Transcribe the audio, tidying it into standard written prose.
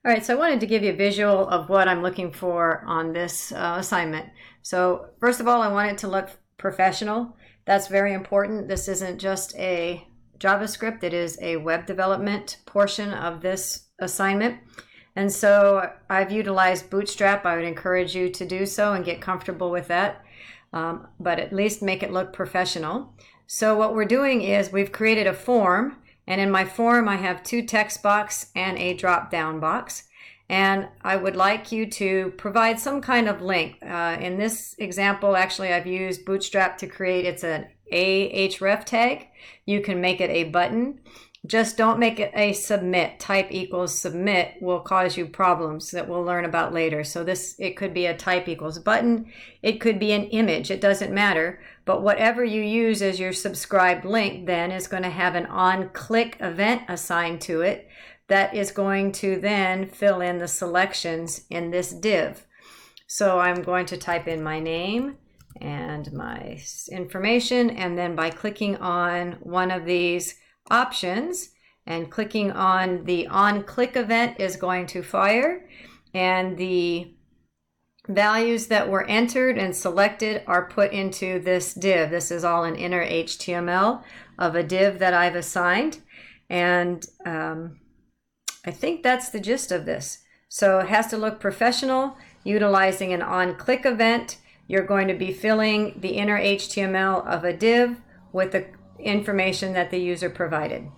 All right, so I wanted to give you a visual of what I'm looking for on this assignment. So first of all, I want it to look professional. That's very important. This isn't just a JavaScript, it is a web development portion of this assignment. And so I've utilized Bootstrap. I would encourage you to do so and get comfortable with that, but at least make it look professional. So what we're doing is we've created a form, and in my form I have two text box and a drop down box. And I would like you to provide some kind of link. In this example, actually I've used Bootstrap to create, it's an ahref tag. You can make it a button. Just don't make it a submit. Type equals submit will cause you problems that we'll learn about later. So it could be a type equals button. It could be an image. It doesn't matter. But whatever you use as your subscribed link then is going to have an on-click event assigned to it that is going to then fill in the selections in this div. So I'm going to type in my name and my information, and then by clicking on one of these options and clicking on the on-click event is going to fire, and the values that were entered and selected are put into this div. This is all an inner HTML of a div that I've assigned, and I think that's the gist of this. So it has to look professional. Utilizing an on-click event, you're going to be filling the inner HTML of a div with the information that the user provided.